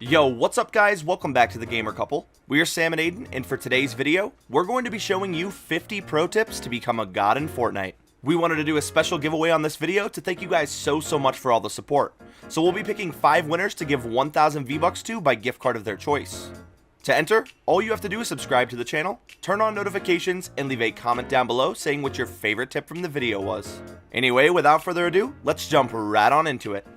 Yo, what's up guys? Welcome back to the Gamer Couple. We are Sam and Aiden, and for today's video, we're going to be showing you 50 pro tips to become a god in Fortnite. We wanted to do a special giveaway on this video to thank you guys so much for all the support. So we'll be picking 5 winners to give 1,000 V-Bucks to by gift card of their choice. To enter, all you have to do is subscribe to the channel, turn on notifications, and leave a comment down below saying what your favorite tip from the video was. Anyway, without further ado, let's jump right on into it.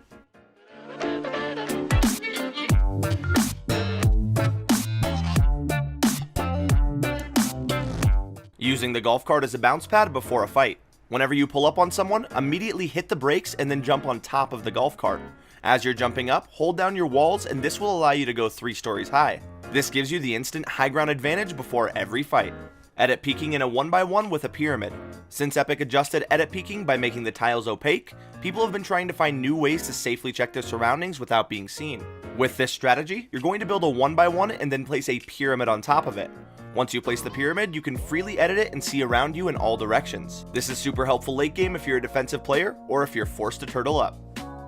Using the golf cart as a bounce pad before a fight. Whenever you pull up on someone, immediately hit the brakes and then jump on top of the golf cart. As you're jumping up, hold down your walls and this will allow you to go 3 stories high. This gives you the instant high ground advantage before every fight. Edit peeking in a 1x1 with a pyramid. Since Epic adjusted edit peeking by making the tiles opaque, people have been trying to find new ways to safely check their surroundings without being seen. With this strategy, you're going to build a 1x1 and then place a pyramid on top of it. Once you place the pyramid, you can freely edit it and see around you in all directions. This is super helpful late game if you're a defensive player or if you're forced to turtle up.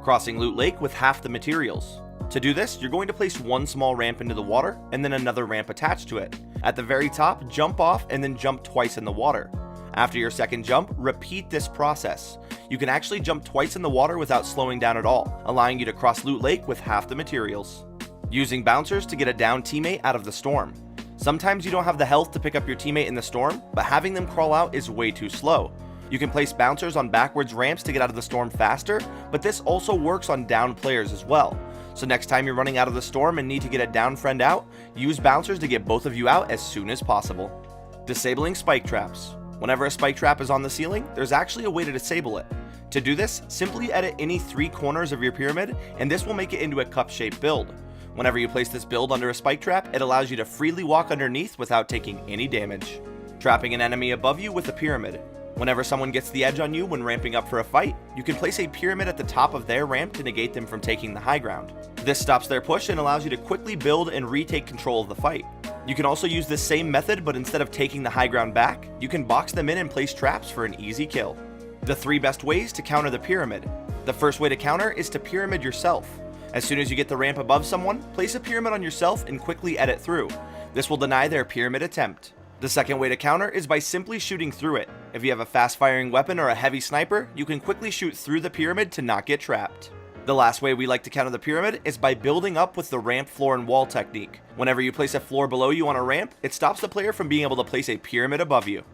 Crossing Loot Lake with half the materials. To do this, you're going to place one small ramp into the water and then another ramp attached to it. At the very top, jump off and then jump twice in the water. After your second jump, repeat this process. You can actually jump twice in the water without slowing down at all, allowing you to cross Loot Lake with half the materials. Using bouncers to get a downed teammate out of the storm. Sometimes you don't have the health to pick up your teammate in the storm, but having them crawl out is way too slow. You can place bouncers on backwards ramps to get out of the storm faster, but this also works on downed players as well. So next time you're running out of the storm and need to get a downed friend out, use bouncers to get both of you out as soon as possible. Disabling spike traps. Whenever a spike trap is on the ceiling, there's actually a way to disable it. To do this, simply edit any 3 corners of your pyramid, and this will make it into a cup-shaped build. Whenever you place this build under a spike trap, it allows you to freely walk underneath without taking any damage. Trapping an enemy above you with a pyramid. Whenever someone gets the edge on you when ramping up for a fight, you can place a pyramid at the top of their ramp to negate them from taking the high ground. This stops their push and allows you to quickly build and retake control of the fight. You can also use this same method, but instead of taking the high ground back, you can box them in and place traps for an easy kill. The 3 best ways to counter the pyramid. The first way to counter is to pyramid yourself. As soon as you get the ramp above someone, place a pyramid on yourself and quickly edit through. This will deny their pyramid attempt. The second way to counter is by simply shooting through it. If you have a fast firing weapon or a heavy sniper, you can quickly shoot through the pyramid to not get trapped. The last way we like to counter the pyramid is by building up with the ramp, floor, and wall technique. Whenever you place a floor below you on a ramp, it stops the player from being able to place a pyramid above you.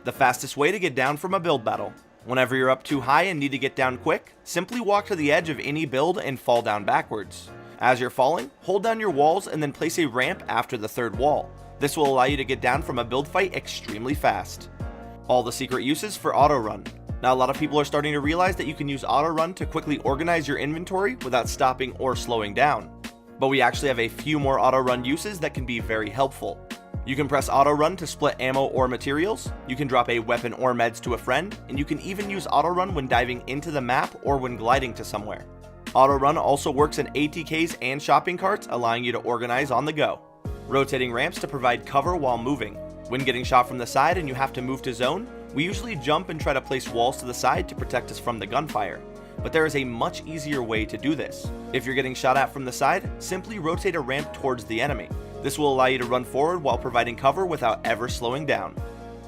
The fastest way to get down from a build battle. Whenever you're up too high and need to get down quick, simply walk to the edge of any build and fall down backwards. As you're falling, hold down your walls and then place a ramp after the 3rd wall. This will allow you to get down from a build fight extremely fast. All the secret uses for auto run. Now a lot of people are starting to realize that you can use auto run to quickly organize your inventory without stopping or slowing down. But we actually have a few more auto run uses that can be very helpful. You can press auto run to split ammo or materials, you can drop a weapon or meds to a friend, and you can even use auto run when diving into the map or when gliding to somewhere. Auto run also works in ATKs and shopping carts, allowing you to organize on the go. Rotating ramps to provide cover while moving. When getting shot from the side and you have to move to zone, we usually jump and try to place walls to the side to protect us from the gunfire. But there is a much easier way to do this. If you're getting shot at from the side, simply rotate a ramp towards the enemy. This will allow you to run forward while providing cover without ever slowing down.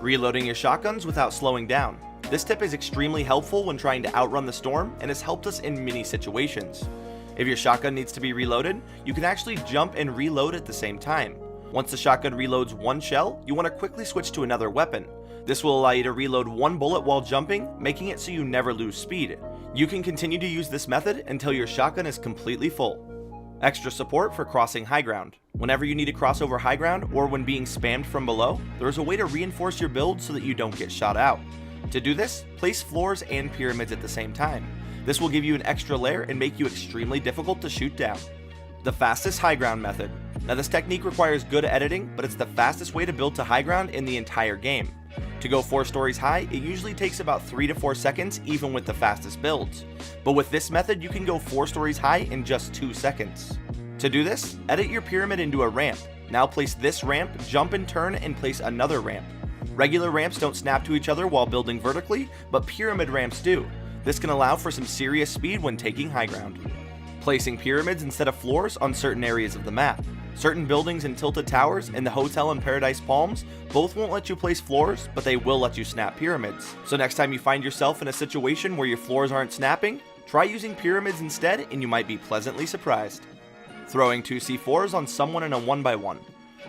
Reloading your shotguns without slowing down. This tip is extremely helpful when trying to outrun the storm and has helped us in many situations. If your shotgun needs to be reloaded, you can actually jump and reload at the same time. Once the shotgun reloads 1 shell, you want to quickly switch to another weapon. This will allow you to reload 1 bullet while jumping, making it so you never lose speed. You can continue to use this method until your shotgun is completely full. Extra support for crossing high ground. Whenever you need to cross over high ground or when being spammed from below, there is a way to reinforce your build so that you don't get shot out. To do this, place floors and pyramids at the same time. This will give you an extra layer and make you extremely difficult to shoot down. The fastest high ground method. Now this technique requires good editing, but it's the fastest way to build to high ground in the entire game. To go 4 stories high, it usually takes about 3 to 4 seconds even with the fastest builds. But with this method, you can go 4 stories high in just 2 seconds. To do this, edit your pyramid into a ramp. Now place this ramp, jump and turn, and place another ramp. Regular ramps don't snap to each other while building vertically, but pyramid ramps do. This can allow for some serious speed when taking high ground. Placing pyramids instead of floors on certain areas of the map. Certain buildings and tilted towers in the hotel in Paradise Palms both won't let you place floors, but they will let you snap pyramids. So next time you find yourself in a situation where your floors aren't snapping, try using pyramids instead and you might be pleasantly surprised. Throwing 2 C4s on someone in a 1x1.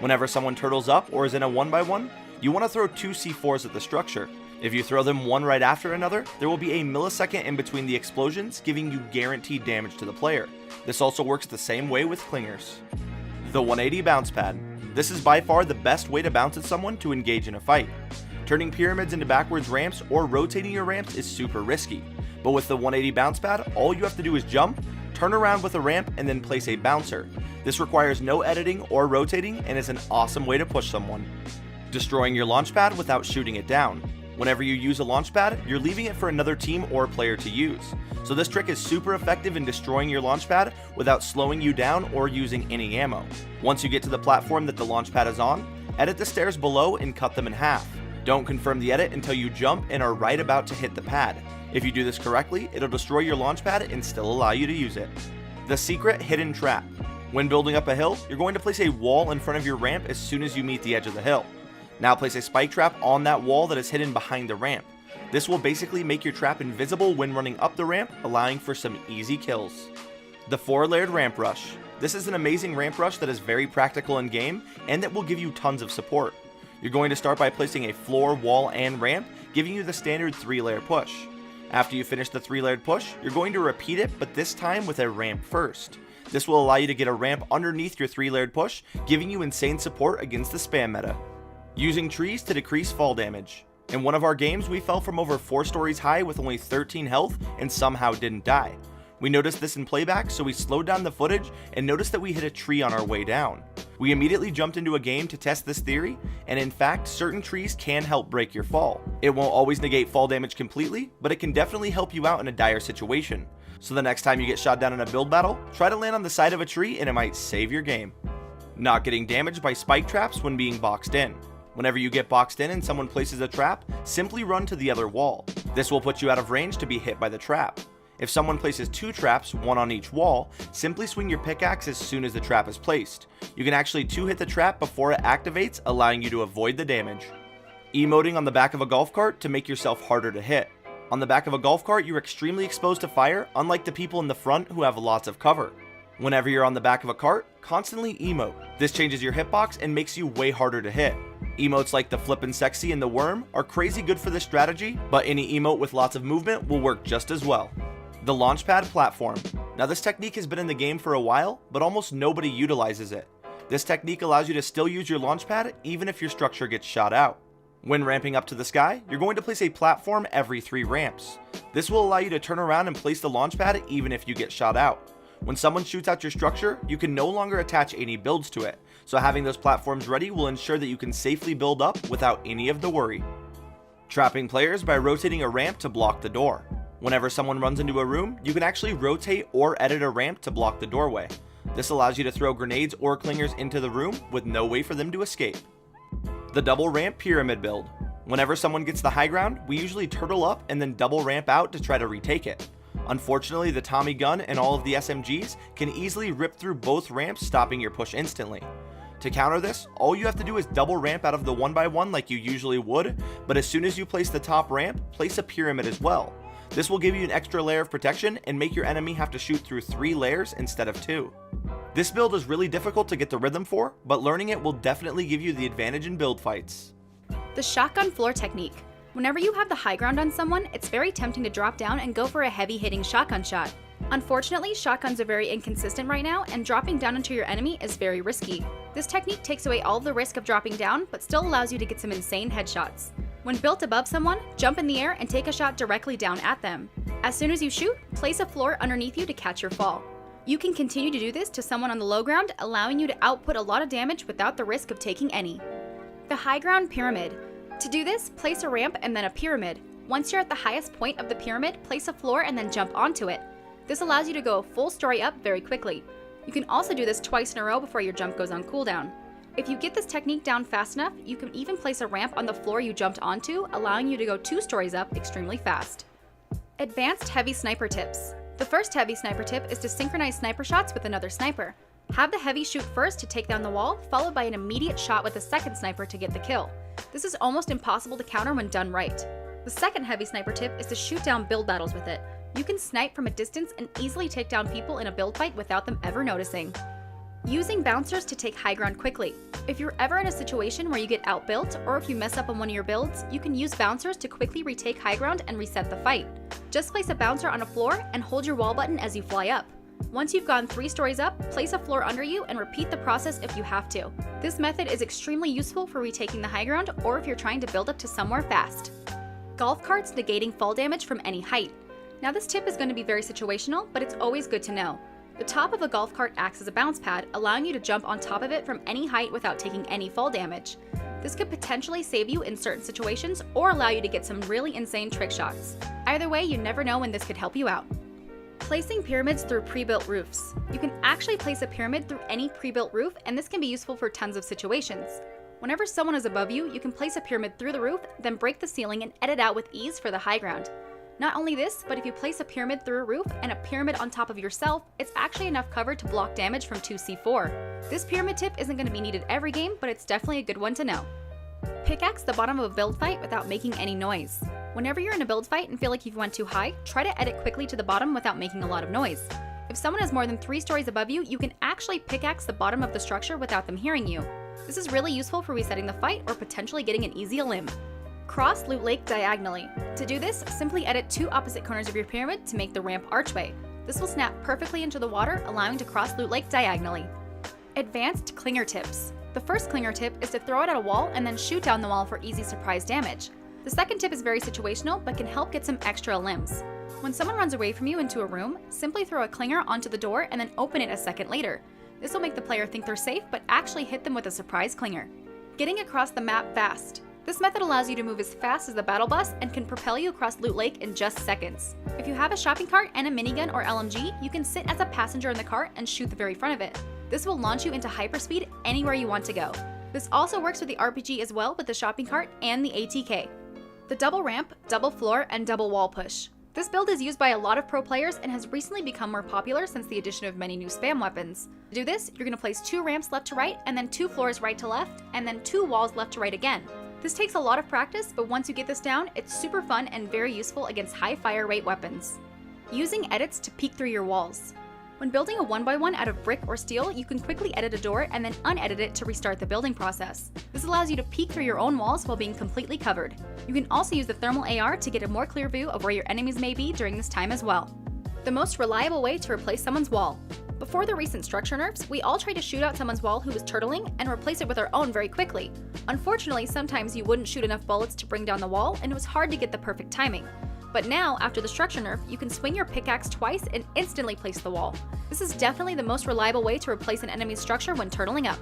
Whenever someone turtles up or is in a 1x1, you want to throw 2 C4s at the structure. If you throw them one right after another, there will be a millisecond in between the explosions, giving you guaranteed damage to the player. This also works the same way with clingers. The 180 bounce pad. This is by far the best way to bounce at someone to engage in a fight. Turning pyramids into backwards ramps or rotating your ramps is super risky, but with the 180 bounce pad, all you have to do is jump, turn around with a ramp, and then place a bouncer. This requires no editing or rotating and is an awesome way to push someone. Destroying your launch pad without shooting it down. Whenever you use a launch pad, you're leaving it for another team or player to use. So this trick is super effective in destroying your launch pad without slowing you down or using any ammo. Once you get to the platform that the launch pad is on, edit the stairs below and cut them in half. Don't confirm the edit until you jump and are right about to hit the pad. If you do this correctly, it'll destroy your launch pad and still allow you to use it. The secret hidden trap. When building up a hill, you're going to place a wall in front of your ramp as soon as you meet the edge of the hill. Now place a spike trap on that wall that is hidden behind the ramp. This will basically make your trap invisible when running up the ramp, allowing for some easy kills. The 4-layered ramp rush. This is an amazing ramp rush that is very practical in game and that will give you tons of support. You're going to start by placing a floor, wall, and ramp, giving you the standard 3-layer push. After you finish the 3-layered push, you're going to repeat it, but this time with a ramp first. This will allow you to get a ramp underneath your 3-layered push, giving you insane support against the spam meta. Using trees to decrease fall damage. In one of our games, we fell from over 4 stories high with only 13 health and somehow didn't die. We noticed this in playback, so we slowed down the footage and noticed that we hit a tree on our way down. We immediately jumped into a game to test this theory, and in fact, certain trees can help break your fall. It won't always negate fall damage completely, but it can definitely help you out in a dire situation. So the next time you get shot down in a build battle, try to land on the side of a tree and it might save your game. Not getting damaged by spike traps when being boxed in. Whenever you get boxed in and someone places a trap, simply run to the other wall. This will put you out of range to be hit by the trap. If someone places 2 traps, one on each wall, simply swing your pickaxe as soon as the trap is placed. You can actually 2-hit the trap before it activates, allowing you to avoid the damage. Emoting on the back of a golf cart to make yourself harder to hit. On the back of a golf cart, you're extremely exposed to fire, unlike the people in the front who have lots of cover. Whenever you're on the back of a cart, constantly emote. This changes your hitbox and makes you way harder to hit. Emotes like the flippin' sexy and the worm are crazy good for this strategy, but any emote with lots of movement will work just as well. The launchpad platform. Now this technique has been in the game for a while, but almost nobody utilizes it. This technique allows you to still use your launchpad even if your structure gets shot out. When ramping up to the sky, you're going to place a platform every 3 ramps. This will allow you to turn around and place the launchpad even if you get shot out. When someone shoots out your structure, you can no longer attach any builds to it, so having those platforms ready will ensure that you can safely build up without any of the worry. Trapping players by rotating a ramp to block the door. Whenever someone runs into a room, you can actually rotate or edit a ramp to block the doorway. This allows you to throw grenades or clingers into the room with no way for them to escape. The double ramp pyramid build. Whenever someone gets the high ground, we usually turtle up and then double ramp out to try to retake it. Unfortunately, the Tommy gun and all of the SMGs can easily rip through both ramps, stopping your push instantly. To counter this, all you have to do is double ramp out of the 1x1 like you usually would, but as soon as you place the top ramp, place a pyramid as well. This will give you an extra layer of protection and make your enemy have to shoot through 3 layers instead of 2. This build is really difficult to get the rhythm for, but learning it will definitely give you the advantage in build fights. The shotgun floor technique. Whenever you have the high ground on someone, it's very tempting to drop down and go for a heavy hitting shotgun shot. Unfortunately, shotguns are very inconsistent right now, and dropping down into your enemy is very risky. This technique takes away all the risk of dropping down, but still allows you to get some insane headshots. When built above someone, jump in the air and take a shot directly down at them. As soon as you shoot, place a floor underneath you to catch your fall. You can continue to do this to someone on the low ground, allowing you to output a lot of damage without the risk of taking any. The high ground pyramid. To do this, place a ramp and then a pyramid. Once you're at the highest point of the pyramid, place a floor and then jump onto it. This allows you to go a full story up very quickly. You can also do this twice in a row before your jump goes on cooldown. If you get this technique down fast enough, you can even place a ramp on the floor you jumped onto, allowing you to go 2 stories up extremely fast. Advanced heavy sniper tips. The first heavy sniper tip is to synchronize sniper shots with another sniper. Have the heavy shoot first to take down the wall, followed by an immediate shot with the second sniper to get the kill. This is almost impossible to counter when done right. The second heavy sniper tip is to shoot down build battles with it. You can snipe from a distance and easily take down people in a build fight without them ever noticing. Using bouncers to take high ground quickly. If you're ever in a situation where you get outbuilt, or if you mess up on one of your builds, you can use bouncers to quickly retake high ground and reset the fight. Just place a bouncer on a floor and hold your wall button as you fly up. Once you've gone 3 stories up, place a floor under you and repeat the process if you have to. This method is extremely useful for retaking the high ground or if you're trying to build up to somewhere fast. Golf carts negating fall damage from any height. Now this tip is going to be very situational, but it's always good to know. The top of a golf cart acts as a bounce pad, allowing you to jump on top of it from any height without taking any fall damage. This could potentially save you in certain situations or allow you to get some really insane trick shots. Either way, you never know when this could help you out. Placing pyramids through pre-built roofs. You can actually place a pyramid through any pre-built roof, and this can be useful for tons of situations. Whenever someone is above you, you can place a pyramid through the roof, then break the ceiling and edit out with ease for the high ground. Not only this, but if you place a pyramid through a roof and a pyramid on top of yourself, it's actually enough cover to block damage from 2c4. This pyramid tip isn't going to be needed every game, but it's definitely a good one to know. Pickaxe the bottom of a build fight without making any noise. Whenever you're in a build fight and feel like you've went too high, try to edit quickly to the bottom without making a lot of noise. If someone is more than 3 stories above you, you can actually pickaxe the bottom of the structure without them hearing you. This is really useful for resetting the fight or potentially getting an easy limb. Cross Loot Lake diagonally. To do this, simply edit 2 opposite corners of your pyramid to make the ramp archway. This will snap perfectly into the water, allowing to cross Loot Lake diagonally. Advanced clinger tips. The first clinger tip is to throw it at a wall and then shoot down the wall for easy surprise damage. The second tip is very situational, but can help get some extra limbs. When someone runs away from you into a room, simply throw a clinger onto the door and then open it a second later. This will make the player think they're safe, but actually hit them with a surprise clinger. Getting across the map fast. This method allows you to move as fast as the battle bus and can propel you across Loot Lake in just seconds. If you have a shopping cart and a minigun or LMG, you can sit as a passenger in the cart and shoot the very front of it. This will launch you into hyperspeed anywhere you want to go. This also works with the RPG as well with the shopping cart and the ATK. The double ramp, double floor, and double wall push. This build is used by a lot of pro players and has recently become more popular since the addition of many new spam weapons. To do this, you're going to place 2 ramps left to right and then 2 floors right to left, and then 2 walls left to right again. This takes a lot of practice, but once you get this down, it's super fun and very useful against high fire rate weapons. Using edits to peek through your walls. When building a 1x1 out of brick or steel, you can quickly edit a door and then unedit it to restart the building process. This allows you to peek through your own walls while being completely covered. You can also use the thermal AR to get a more clear view of where your enemies may be during this time as well. The most reliable way to replace someone's wall. Before the recent structure nerfs, we all tried to shoot out someone's wall who was turtling and replace it with our own very quickly. Unfortunately, sometimes you wouldn't shoot enough bullets to bring down the wall, and it was hard to get the perfect timing. But now, after the structure nerf, you can swing your pickaxe twice and instantly place the wall. This is definitely the most reliable way to replace an enemy's structure when turtling up.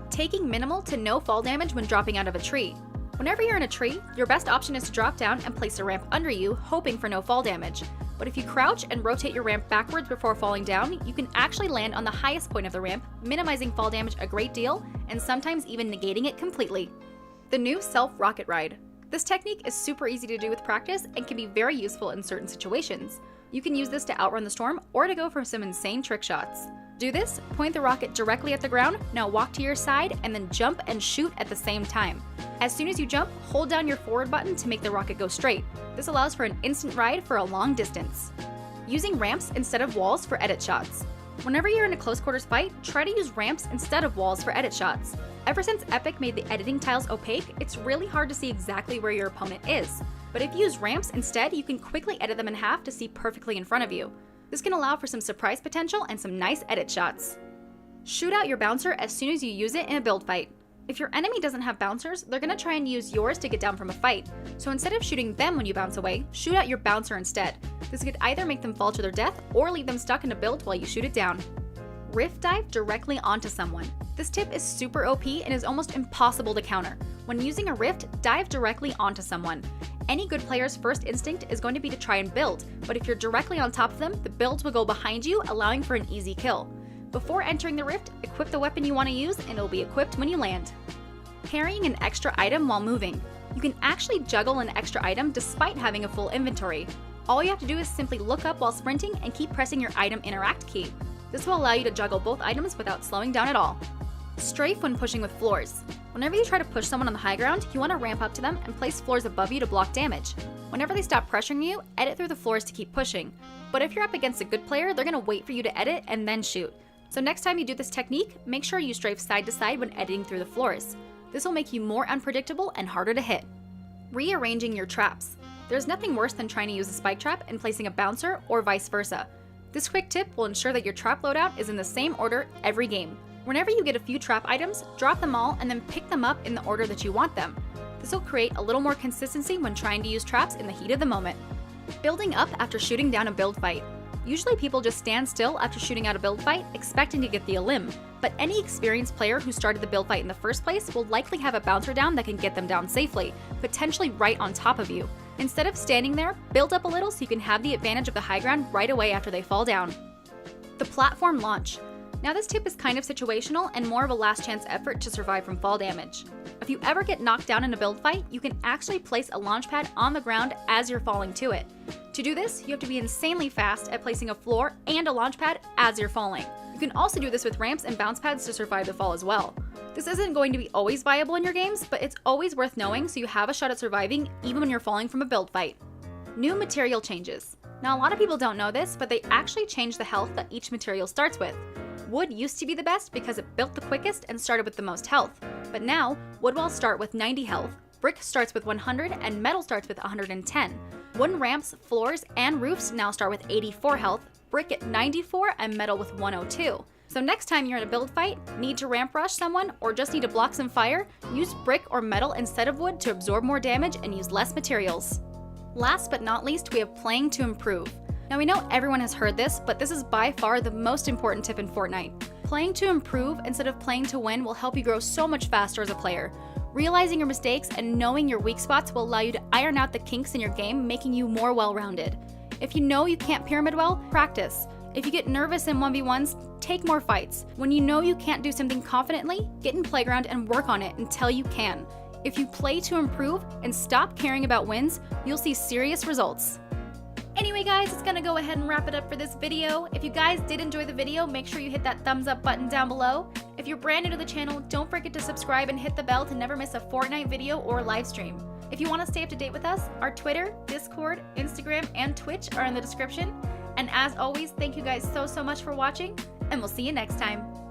Taking minimal to no fall damage when dropping out of a tree. Whenever you're in a tree, your best option is to drop down and place a ramp under you, hoping for no fall damage. But if you crouch and rotate your ramp backwards before falling down, you can actually land on the highest point of the ramp, minimizing fall damage a great deal, and sometimes even negating it completely. The new self-rocket ride. This technique is super easy to do with practice and can be very useful in certain situations. You can use this to outrun the storm or to go for some insane trick shots. Do this, point the rocket directly at the ground, now walk to your side, and then jump and shoot at the same time. As soon as you jump, hold down your forward button to make the rocket go straight. This allows for an instant ride for a long distance. Using ramps instead of walls for edit shots. Whenever you're in a close quarters fight, try to use ramps instead of walls for edit shots. Ever since Epic made the editing tiles opaque, it's really hard to see exactly where your opponent is. But if you use ramps instead, you can quickly edit them in half to see perfectly in front of you. This can allow for some surprise potential and some nice edit shots. Shoot out your bouncer as soon as you use it in a build fight. If your enemy doesn't have bouncers, they're going to try and use yours to get down from a fight. So instead of shooting them when you bounce away, shoot out your bouncer instead. This could either make them fall to their death or leave them stuck in a build while you shoot it down. Rift dive directly onto someone. This tip is super OP and is almost impossible to counter. When using a rift, dive directly onto someone. Any good player's first instinct is going to be to try and build, but if you're directly on top of them, the builds will go behind you, allowing for an easy kill. Before entering the rift, equip the weapon you want to use and it'll be equipped when you land. Carrying an extra item while moving. You can actually juggle an extra item despite having a full inventory. All you have to do is simply look up while sprinting and keep pressing your item interact key. This will allow you to juggle both items without slowing down at all. Strafe when pushing with floors. Whenever you try to push someone on the high ground, you want to ramp up to them and place floors above you to block damage. Whenever they stop pressuring you, edit through the floors to keep pushing. But if you're up against a good player, they're going to wait for you to edit and then shoot. So next time you do this technique, make sure you strafe side to side when editing through the floors. This will make you more unpredictable and harder to hit. Rearranging your traps. There's nothing worse than trying to use a spike trap and placing a bouncer or vice versa. This quick tip will ensure that your trap loadout is in the same order every game. Whenever you get a few trap items, drop them all and then pick them up in the order that you want them. This will create a little more consistency when trying to use traps in the heat of the moment. Building up after shooting down a build fight. Usually people just stand still after shooting out a build fight, expecting to get the elim, but any experienced player who started the build fight in the first place will likely have a bouncer down that can get them down safely, potentially right on top of you. Instead of standing there, build up a little so you can have the advantage of the high ground right away after they fall down. The platform launch. Now this tip is kind of situational and more of a last chance effort to survive from fall damage. If you ever get knocked down in a build fight, you can actually place a launch pad on the ground as you're falling to it. To do this, you have to be insanely fast at placing a floor and a launch pad as you're falling. You can also do this with ramps and bounce pads to survive the fall as well. This isn't going to be always viable in your games, but it's always worth knowing so you have a shot at surviving even when you're falling from a build fight. New material changes. Now a lot of people don't know this, but they actually change the health that each material starts with. Wood used to be the best because it built the quickest and started with the most health, but now wood walls start with 90 health, brick starts with 100, and metal starts with 110. Wooden ramps, floors, and roofs now start with 84 health, brick at 94, and metal with 102. So next time you're in a build fight, need to ramp rush someone, or just need to block some fire, use brick or metal instead of wood to absorb more damage and use less materials. Last but not least, we have playing to improve. Now we know everyone has heard this, but this is by far the most important tip in Fortnite. Playing to improve instead of playing to win will help you grow so much faster as a player. Realizing your mistakes and knowing your weak spots will allow you to iron out the kinks in your game, making you more well-rounded. If you know you can't pyramid well, practice. If you get nervous in 1v1s, take more fights. When you know you can't do something confidently, get in playground and work on it until you can. If you play to improve and stop caring about wins, you'll see serious results. Anyway guys, it's gonna go ahead and wrap it up for this video. If you guys did enjoy the video, make sure you hit that thumbs up button down below. If you're brand new to the channel, don't forget to subscribe and hit the bell to never miss a Fortnite video or live stream. If you want to stay up to date with us, our Twitter, Discord, Instagram, and Twitch are in the description. And as always, thank you guys so much for watching, and we'll see you next time.